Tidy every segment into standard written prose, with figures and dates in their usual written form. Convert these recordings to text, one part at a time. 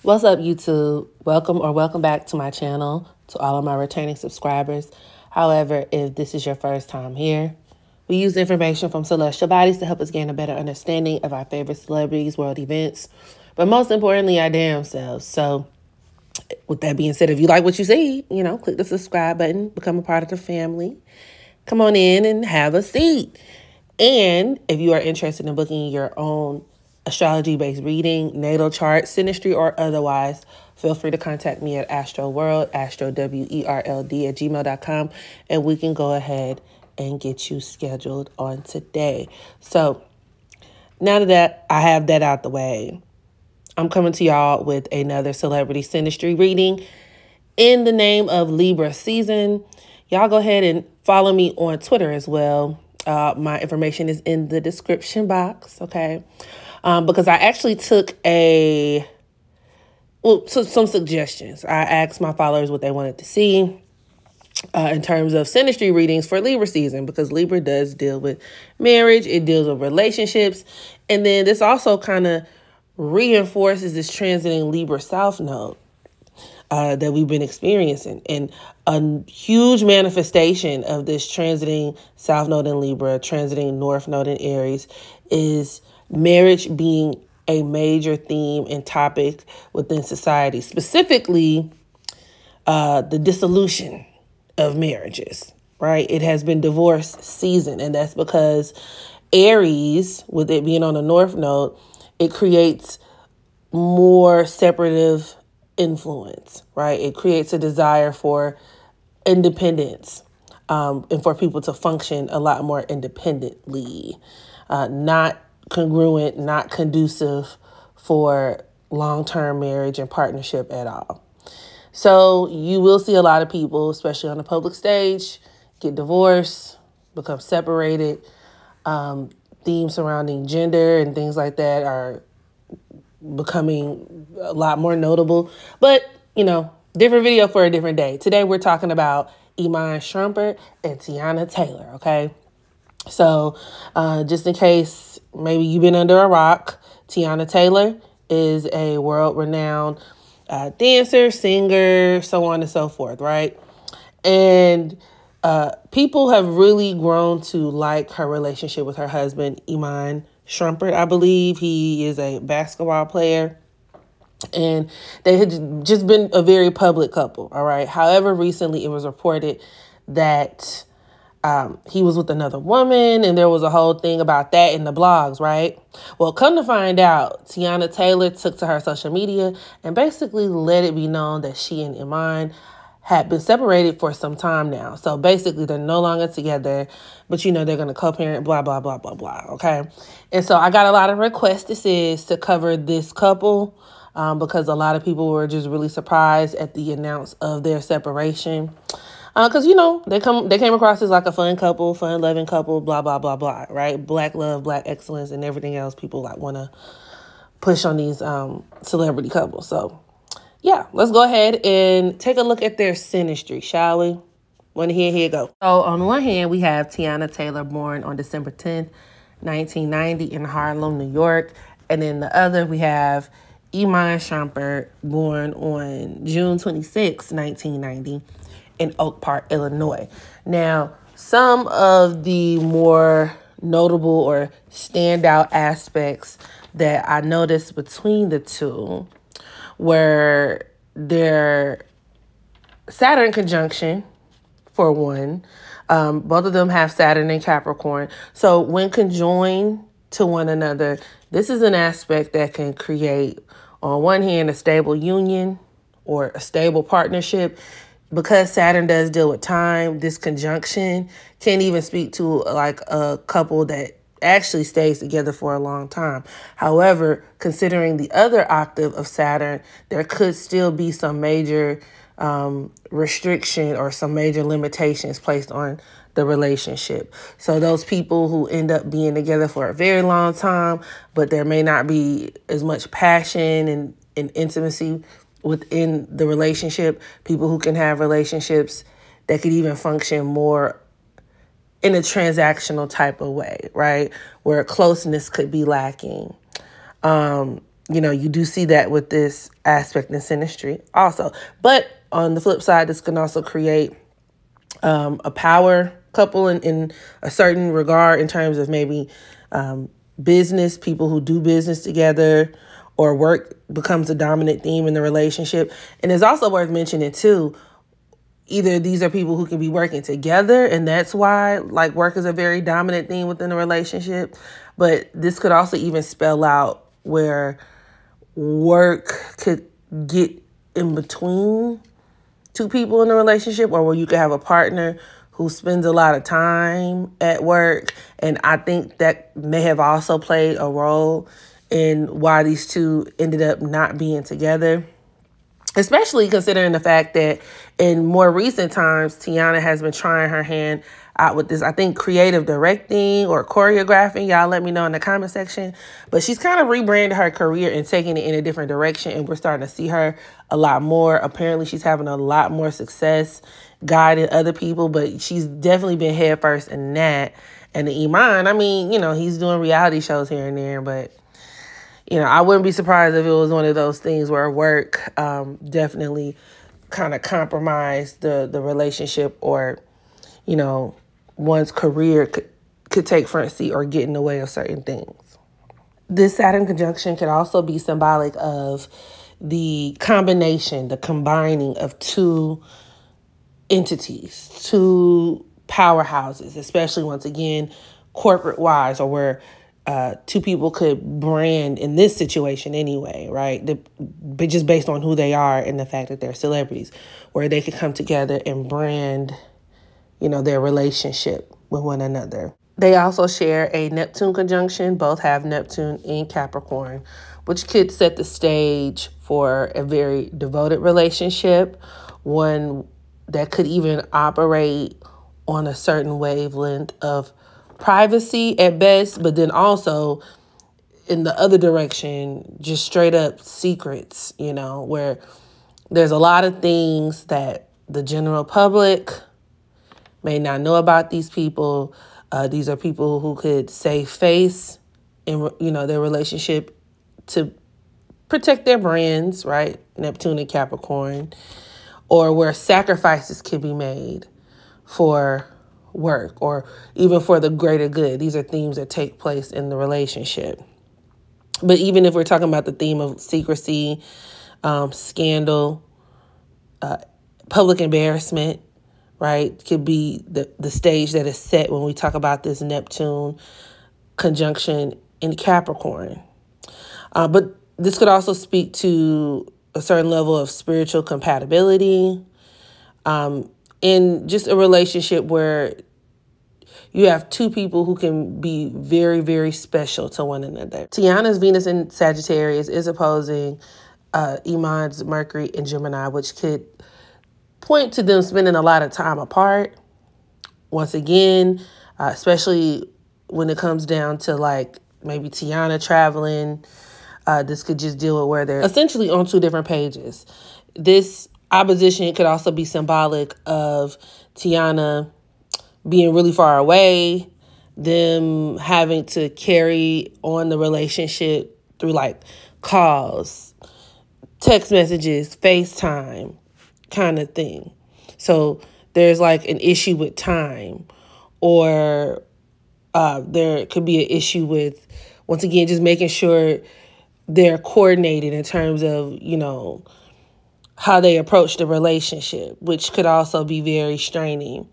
What's up, YouTube? Welcome back to my channel, to all of my returning subscribers. However, if this is your first time here, we use information from celestial bodies to help us gain a better understanding of our favorite celebrities, world events, but most importantly, our damn selves. So with that being said, if you like what you see, click the subscribe button, become a part of the family. Come on in and have a seat. And if you are interested in booking your own astrology-based reading, natal chart, synastry, or otherwise, feel free to contact me at astrowerld, astrowerld@gmail.com, and we can go ahead and get you scheduled on today. So now that I have that out the way, I'm coming to y'all with another celebrity synastry reading in the name of Libra season. Y'all go ahead and follow me on Twitter as well. My information is in the description box, okay? Because I actually took some suggestions. I asked my followers what they wanted to see in terms of synastry readings for Libra season, because Libra does deal with marriage, it deals with relationships, and then this also kind of reinforces this transiting Libra South Node that we've been experiencing. And a huge manifestation of this transiting South Node in Libra, transiting North Node in Aries, is marriage being a major theme and topic within society, specifically the dissolution of marriages, right? It has been divorce season, and that's because Aries, with it being on the North Node, it creates more separative influence, right? It creates a desire for independence and for people to function a lot more independently, not congruent, not conducive for long-term marriage and partnership at all. So you will see a lot of people, especially on the public stage, get divorced, become separated. Themes surrounding gender and things like that are becoming a lot more notable. But, different video for a different day. Today we're talking about Iman and Teyana Taylor, okay? So just in case maybe you've been under a rock, Teyana Taylor is a world-renowned dancer, singer, so on and so forth, right? And people have really grown to like her relationship with her husband, Iman Shumpert, I believe. He is a basketball player. And they had just been a very public couple, all right? However, recently it was reported that he was with another woman, and there was a whole thing about that in the blogs, right? Well, come to find out, Teyana Taylor took to her social media and basically let it be known that she and Iman had been separated for some time now. So basically, they're no longer together, but they're going to co-parent, blah, blah, blah, blah, blah, okay? And so I got a lot of requests to cover this couple because a lot of people were just really surprised at the announce of their separation. Because, they came across as like a fun couple, fun-loving couple, blah, blah, blah, blah, right? Black love, black excellence, and everything else people want to push on these celebrity couples. So yeah, let's go ahead and take a look at their synastry, shall we? Here you go. So on one hand, we have Teyana Taylor, born on December 10th, 1990 in Harlem, New York. And then the other, we have Iman Shumpert, born on June 26, 1990 in Oak Park, Illinois. Now, some of the more notable or standout aspects that I noticed between the two where their Saturn conjunction, for one. Both of them have Saturn in Capricorn. So when conjoined to one another, this is an aspect that can create, on one hand, a stable union or a stable partnership. Because Saturn does deal with time, this conjunction can even speak to like a couple that actually stays together for a long time. However, considering the other octave of Saturn, there could still be some major restriction or some major limitations placed on the relationship. So those people who end up being together for a very long time, but there may not be as much passion and intimacy within the relationship, people who can have relationships that could even function more in a transactional type of way, right? Where closeness could be lacking. You do see that with this aspect in Synastry also. But on the flip side, this can also create a power couple in a certain regard in terms of maybe business, people who do business together, or work becomes a dominant theme in the relationship. And it's also worth mentioning too, either these are people who can be working together, and that's why like work is a very dominant theme within a relationship. But this could also even spell out where work could get in between two people in a relationship, or where you could have a partner who spends a lot of time at work. And I think that may have also played a role in why these two ended up not being together, especially considering the fact that in more recent times, Teyana has been trying her hand out with this, I think, creative directing or choreographing. Y'all let me know in the comment section. But she's kind of rebranded her career and taking it in a different direction, and we're starting to see her a lot more. Apparently, she's having a lot more success guiding other people, but she's definitely been headfirst in that. And the Iman, I mean, he's doing reality shows here and there, but I wouldn't be surprised if it was one of those things where work definitely kind of compromised the relationship, or, one's career could take front seat or get in the way of certain things. This Saturn conjunction could also be symbolic of the combination, the combining of two entities, two powerhouses, especially once again, corporate-wise, or where two people could brand in this situation anyway, right? But just based on who they are and the fact that they're celebrities, where they could come together and brand, their relationship with one another. They also share a Neptune conjunction. Both have Neptune in Capricorn, which could set the stage for a very devoted relationship, one that could even operate on a certain wavelength of privacy at best, but then also in the other direction, just straight up secrets, where there's a lot of things that the general public may not know about these people. These are people who could save face in, their relationship to protect their brands, right? Neptune and Capricorn, or where sacrifices can be made for work or even for the greater good. These are themes that take place in the relationship. But even if we're talking about the theme of secrecy, scandal, public embarrassment, right, could be the stage that is set when we talk about this Neptune conjunction in Capricorn. But this could also speak to a certain level of spiritual compatibility, in just a relationship where you have two people who can be very, very special to one another. Teyana's Venus in Sagittarius is opposing Iman's Mercury in Gemini, which could point to them spending a lot of time apart. Once again, especially when it comes down to like maybe Teyana traveling, this could just deal with where they're essentially on two different pages. This opposition could also be symbolic of Teyana being really far away, them having to carry on the relationship through like calls, text messages, FaceTime kind of thing. So there's like an issue with time, or there could be an issue with, once again, just making sure they're coordinated in terms of, how they approach the relationship, which could also be very straining.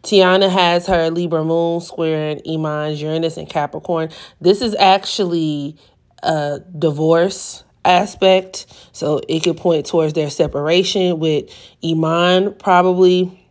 Teyana has her Libra moon squaring Iman's Uranus and Capricorn. This is actually a divorce aspect, so it could point towards their separation, with Iman probably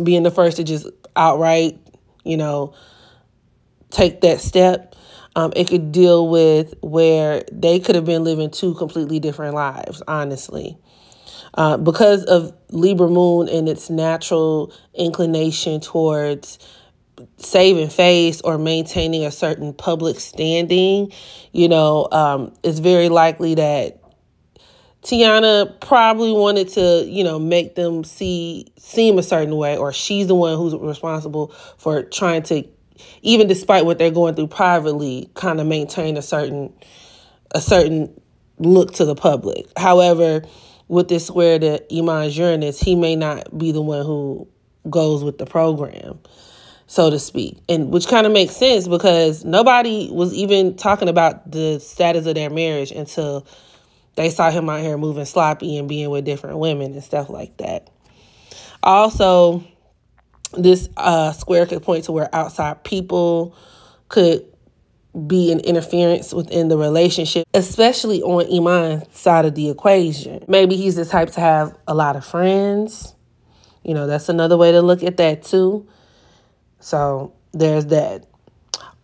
being the first to just outright, take that step. It could deal with where they could have been living two completely different lives, honestly. Because of Libra moon and its natural inclination towards saving face or maintaining a certain public standing, it's very likely that Teyana probably wanted to, make them seem a certain way, or she's the one who's responsible for trying to, even despite what they're going through privately, kind of maintain a certain look to the public. However, with this square to Iman's Uranus, he may not be the one who goes with the program, so to speak. And which kind of makes sense because nobody was even talking about the status of their marriage until they saw him out here moving sloppy and being with different women and stuff like that. Also, this square could point to where outside people could be an interference within the relationship, especially on Iman's side of the equation. Maybe he's the type to have a lot of friends. You know, that's another way to look at that too. So there's that.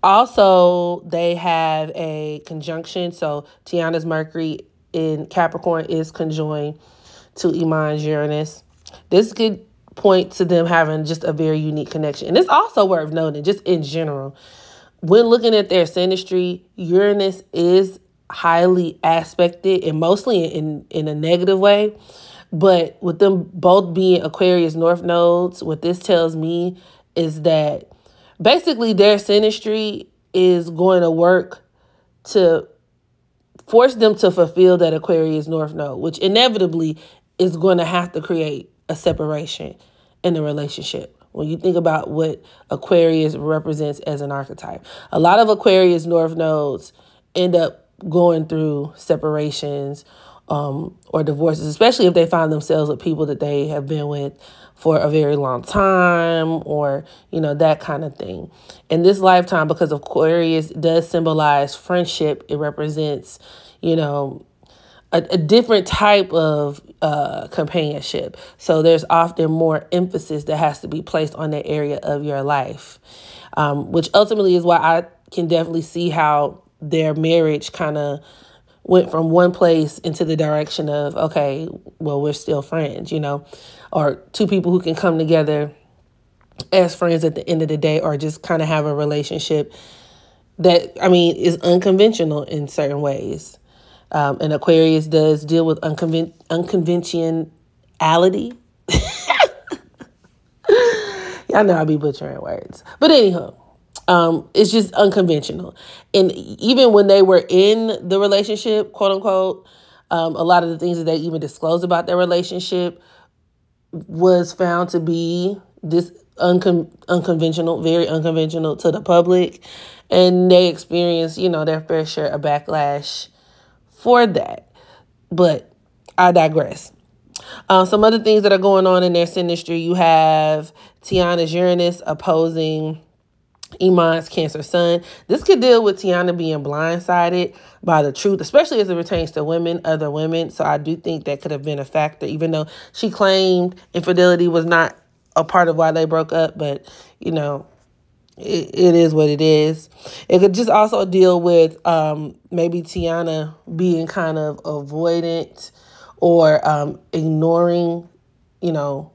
Also, they have a conjunction. So Teyana's Mercury in Capricorn is conjoined to Iman's Uranus. This could point to them having just a very unique connection. And it's also worth noting, just in general, when looking at their synastry, Uranus is highly aspected and mostly in a negative way. But with them both being Aquarius North nodes, what this tells me is that basically their synastry is going to work to force them to fulfill that Aquarius North node, which inevitably is going to have to create a separation in the relationship. When you think about what Aquarius represents as an archetype, a lot of Aquarius North nodes end up going through separations or divorces, especially if they find themselves with people that they have been with for a very long time, or, you know, that kind of thing. In this lifetime, because Aquarius does symbolize friendship, it represents, you know, a different type of companionship. So there's often more emphasis that has to be placed on that area of your life, which ultimately is why I can definitely see how their marriage kind of went from one place into the direction of, okay, well, we're still friends, you know, or two people who can come together as friends at the end of the day, or just kind of have a relationship that, I mean, is unconventional in certain ways. And Aquarius does deal with unconventionality. Y'all know I be butchering words. But anyhow, it's just unconventional. And even when they were in the relationship, quote unquote, a lot of the things that they even disclosed about their relationship was found to be this unconventional, very unconventional to the public. And they experienced, you know, their fair share of backlash for that. But I digress. Some other things that are going on in their synastry, you have Teyana's Uranus opposing Iman's Cancer Sun. This could deal with Teyana being blindsided by the truth, especially as it pertains to women, other women. So I do think that could have been a factor, even though she claimed infidelity was not a part of why they broke up. But, you know, it is what it is. It could just also deal with maybe Teyana being kind of avoidant or ignoring, you know,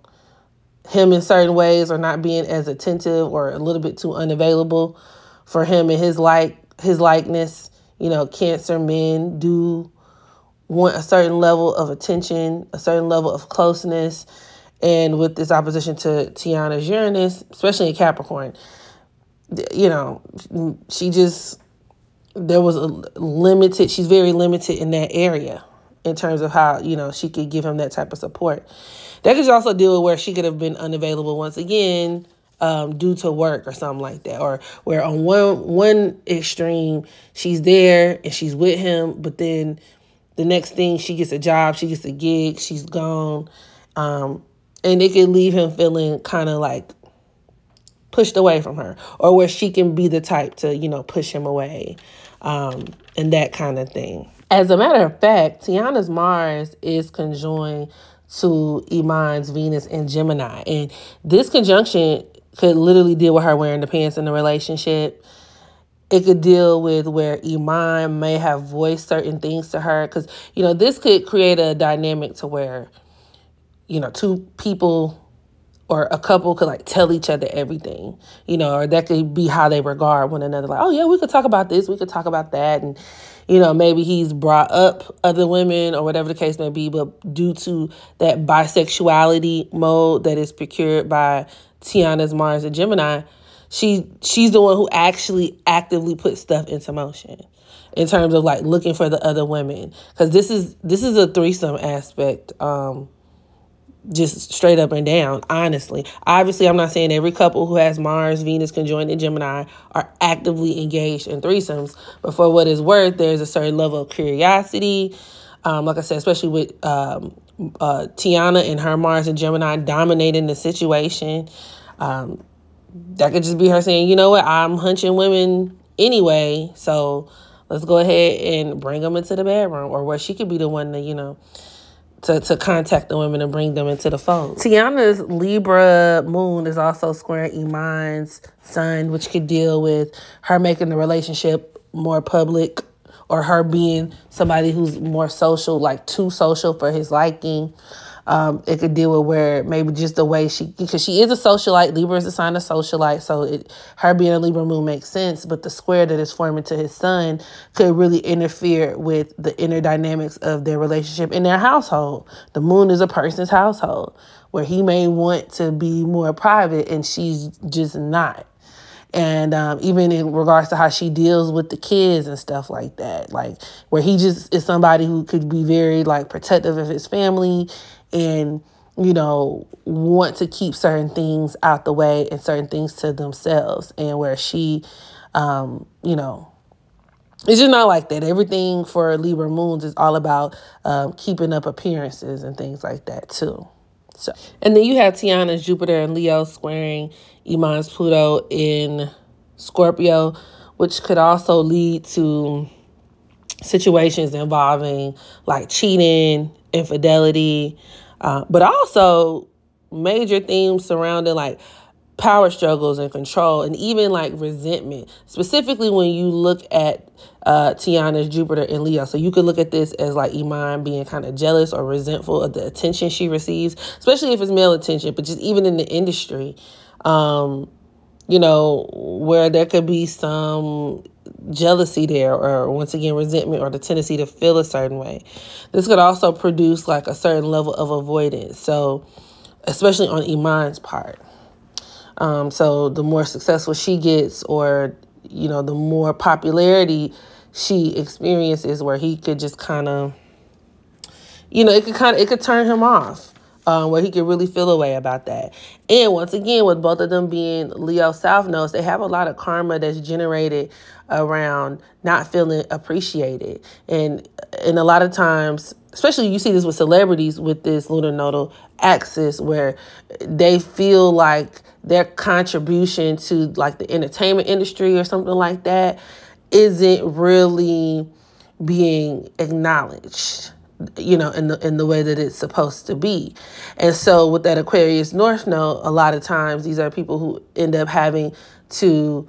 him in certain ways, or not being as attentive or a little bit too unavailable for him and his likeness. You know, Cancer men do want a certain level of attention, a certain level of closeness. And with this opposition to Teyana's Uranus, especially in Capricorn, you know, there was a limited, she's very limited in that area in terms of how, you know, she could give him that type of support. That could also deal with where she could have been unavailable once again due to work or something like that. Or where on one extreme, she's there and she's with him, but then the next thing, she gets a job, she gets a gig, she's gone. And it could leave him feeling kind of like pushed away from her, or where she can be the type to, you know, push him away and that kind of thing. As a matter of fact, Teyana's Mars is conjoined to Iman's Venus in Gemini. And this conjunction could literally deal with her wearing the pants in the relationship. It could deal with where Iman may have voiced certain things to her. Because, you know, this could create a dynamic to where, you know, two people or a couple could like tell each other everything, you know, or that could be how they regard one another. Like, oh yeah, we could talk about this, we could talk about that. And, you know, maybe he's brought up other women or whatever the case may be, but due to that bisexuality mode that is procured by Teyana's Mars and Gemini, she's the one who actually actively puts stuff into motion. in terms of like looking for the other women, because this is a threesome aspect, just straight up and down, honestly. Obviously, I'm not saying every couple who has Mars, Venus conjoined in Gemini are actively engaged in threesomes, but for what it's worth, there's a certain level of curiosity. Like I said, especially with Teyana and her Mars and Gemini dominating the situation. That could just be her saying, you know what, I'm hunching women anyway, so let's go ahead and bring them into the bedroom, or where she could be the one to, you know, to contact the women and bring them into the fold. Teyana's Libra moon is also squaring Iman's sun, which could deal with her making the relationship more public, or her being somebody who's more social, like too social for his liking. It could deal with where maybe just the way because she is a socialite. Libra is a sign of socialite, so her being a Libra moon makes sense. But the square that is forming to his sun could really interfere with the inner dynamics of their relationship in their household. The moon is a person's household, where he may want to be more private and she's just not. And even in regards to how she deals with the kids and stuff like that, like where he just is somebody who could be very like protective of his family and, you know, want to keep certain things out the way and certain things to themselves. And where she, you know, it's just not like that. Everything for Libra moons is all about keeping up appearances and things like that too. So, and then you have Teyana's Jupiter and Leo squaring Iman's Pluto in Scorpio, which could also lead to situations involving like cheating, infidelity, but also major themes surrounding like power struggles and control, and even like resentment, specifically when you look at Teyana's Jupiter in Leo. So you could look at this as like Iman being kind of jealous or resentful of the attention she receives, especially if it's male attention, but just even in the industry, you know, where there could be some jealousy there, or once again, resentment, or the tendency to feel a certain way. This could also produce like a certain level of avoidance. So especially on Iman's part. So the more successful she gets, or, you know, the more popularity she experiences, where he could just kind of, you know, it could turn him off, where he could really feel a way about that. And once again, with both of them being Leo South nodes, they have a lot of karma that's generated around not feeling appreciated. And a lot of times, especially you see this with celebrities with this lunar nodal axis, where they feel like their contribution to like the entertainment industry or something like that isn't really being acknowledged, you know, in the way that it's supposed to be. And so with that Aquarius North node, a lot of times these are people who end up having to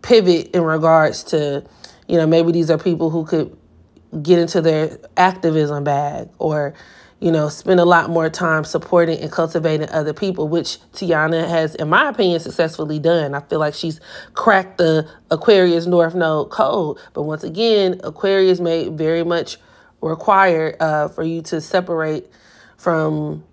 pivot in regards to, you know, maybe these are people who could get into their activism bag, or, you know, spend a lot more time supporting and cultivating other people, which Teyana has, in my opinion, successfully done. I feel like she's cracked the Aquarius North Node code. But once again, Aquarius may very much require for you to separate from,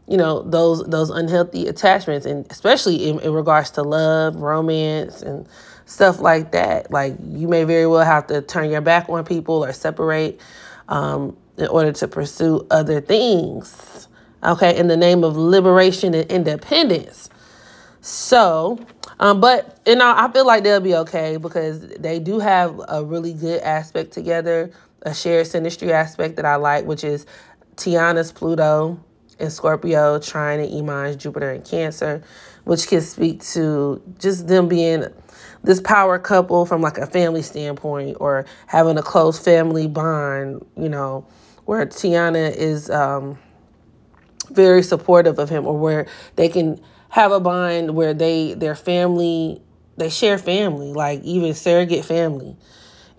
you know, those unhealthy attachments, and especially in regards to love, romance, and stuff like that. Like, you may very well have to turn your back on people or separate in order to pursue other things, okay, in the name of liberation and independence. So, but, you know, I feel like they'll be okay, because they do have a really good aspect together, a shared synastry aspect that I like, which is Teyana's Pluto in Scorpio trining Iman's Jupiter in Cancer, which can speak to just them being this power couple from like a family standpoint, or having a close family bond, you know, where Teyana is very supportive of him, or where they can have a bond where they share family, like even surrogate family.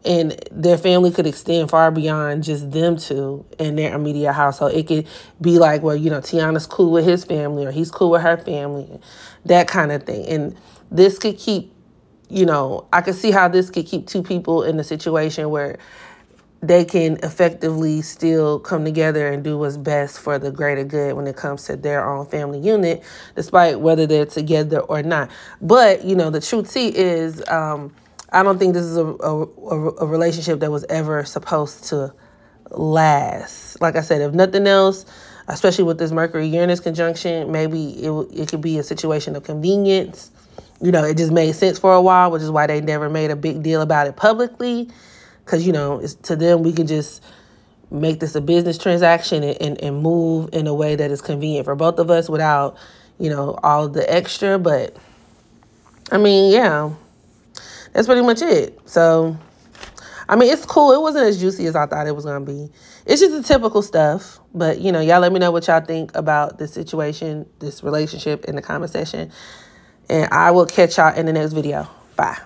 And their family could extend far beyond just them two and their immediate household. It could be like, well, you know, Teyana's cool with his family, or he's cool with her family, that kind of thing. And this could keep, you know, I could see how this could keep two people in a situation where they can effectively still come together and do what's best for the greater good when it comes to their own family unit, despite whether they're together or not. But, you know, the truth is, I don't think this is a relationship that was ever supposed to last. Like I said, if nothing else, especially with this Mercury-Uranus conjunction, maybe it could be a situation of convenience. You know, it just made sense for a while, which is why they never made a big deal about it publicly. Because, you know, to them, we can just make this a business transaction and move in a way that is convenient for both of us without, you know, all the extra. But, I mean, yeah, that's pretty much it. So, I mean, it's cool. It wasn't as juicy as I thought it was going to be. It's just the typical stuff. But, you know, y'all let me know what y'all think about this situation, this relationship in the comment section. And I will catch y'all in the next video. Bye.